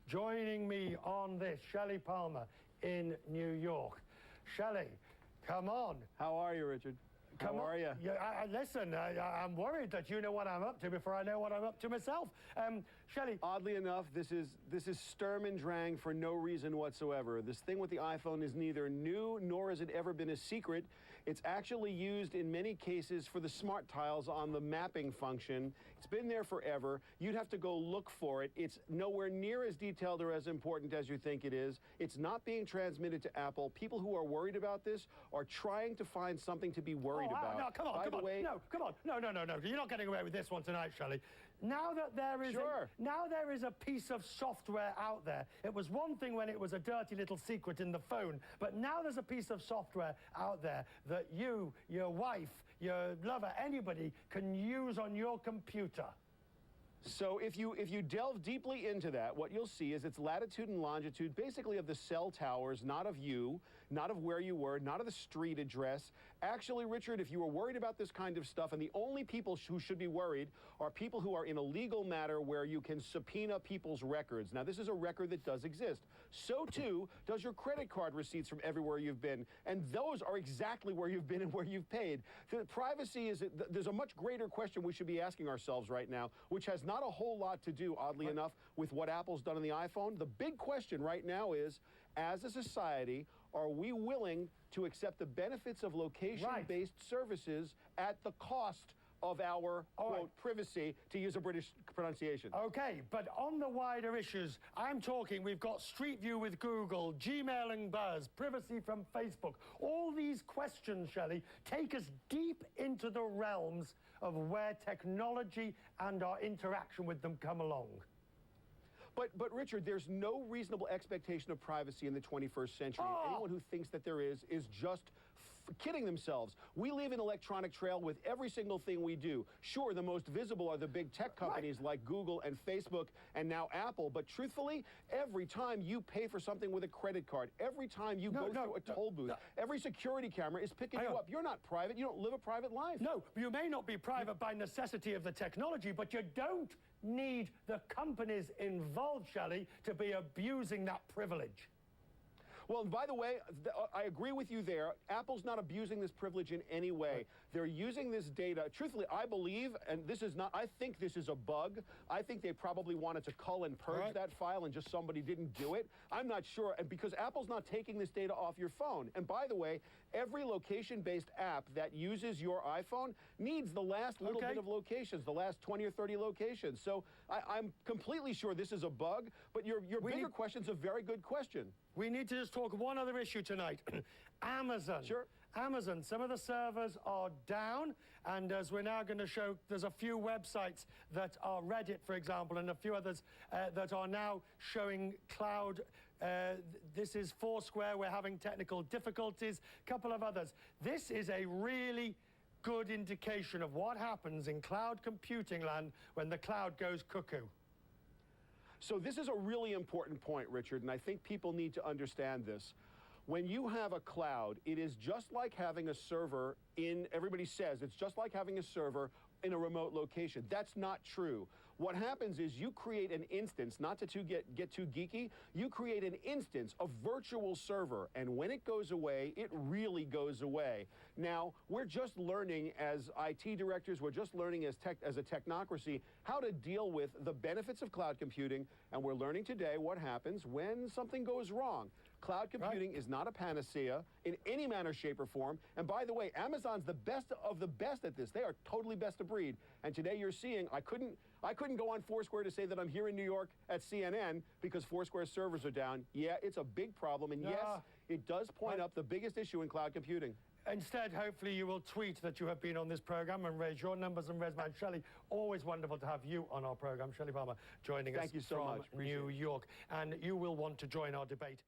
Joining me on this, Shelly Palmer in New York. Shelly, come on. How are you, Richard? How are you? Yeah, listen, I'm worried that you know what I'm up to before I know what I'm up to myself. Shelly. Oddly enough, this is Sturm and Drang for no reason whatsoever. This thing with the iPhone is neither new nor has it ever been a secret. It's actually used in many cases for the smart tiles on the mapping function. It's been there forever. You'd have to go look for it. It's nowhere near as detailed or as important as you think it is. It's not being transmitted to Apple. People who are worried about this are trying to find something to be worried about. No, come on, By come the on. way, No, come on. No. You're not getting away with this one tonight, Shelly. Now that there is a piece of software out there. It was one thing when it was a dirty little secret in the phone, but now there's a piece of software out there that you, your wife, your lover, anybody can use on your computer. So if you delve deeply into that, what you'll see is it's latitude and longitude, basically of the cell towers, not of you, not of where you were, not of the street address. Actually, Richard, if you were worried about this kind of stuff, and the only people who should be worried are people who are in a legal matter where you can subpoena people's records. Now, this is a record that does exist. So, too, does your credit card receipts from everywhere you've been. And those are exactly where you've been and where you've paid. The privacy is, there's a much greater question we should be asking ourselves right now, which has not a whole lot to do, oddly enough, with what Apple's done on the iPhone. The big question right now is, as a society, are we willing to accept the benefits of location-based services at the cost of our, quote, privacy, to use a British pronunciation? Okay, but on the wider issues, I'm talking, we've got Street View with Google, Gmail and Buzz, privacy from Facebook. All these questions, Shelley, take us deep into the realms of where technology and our interaction with them come along. But Richard, there's no reasonable expectation of privacy in the 21st century. Anyone who thinks that there is just kidding themselves. We leave an electronic trail with every single thing we do. Sure, the most visible are the big tech companies like Google and Facebook and now Apple, but truthfully, every time you pay for something with a credit card, every time you go through a toll booth, every security camera is picking you up. You're not private. You don't live a private life. No, you may not be private by necessity of the technology, but you don't need the companies involved, Shelley, to be abusing that privilege. Well, by the way, I agree with you there. Apple's not abusing this privilege in any way. They're using this data. Truthfully, I believe, and this is not, I think this is a bug. I think they probably wanted to cull and purge that file and just somebody didn't do it. I'm not sure, and because Apple's not taking this data off your phone. And by the way, every location-based app that uses your iPhone needs the last little bit of locations, the last 20 or 30 locations. So I'm completely sure this is a bug, but your bigger question's a very good question. We need to just talk one other issue tonight. Amazon. Sure. Amazon, some of the servers are down, and as we're now going to show, there's a few websites that are Reddit, for example, and a few others that are now showing cloud. This is Foursquare. We're having technical difficulties. A couple of others. This is a really good indication of what happens in cloud computing land when the cloud goes cuckoo. So this is a really important point, Richard, and I think people need to understand this. When you have a cloud, it is just like having a server everybody says it's just like having a server in a remote location. That's not true. What happens is you create an instance, not to get too geeky, you create an instance, a virtual server, and when it goes away, it really goes away. Now, we're just learning as IT directors, we're just learning as a technocracy how to deal with the benefits of cloud computing, and we're learning today what happens when something goes wrong. Cloud computing is not a panacea in any manner, shape, or form, and by the way, Amazon's the best of the best at this. They are totally best of breed. And today you're seeing, I couldn't go on Foursquare to say that I'm here in New York at CNN because Foursquare's servers are down. Yeah, it's a big problem. And yes, it does point up the biggest issue in cloud computing. Instead, hopefully you will tweet that you have been on this program and raise your numbers and raise mine. Shelley, always wonderful to have you on our program. Shelly Palmer joining us Thank you so much. from New York. And you will want to join our debate.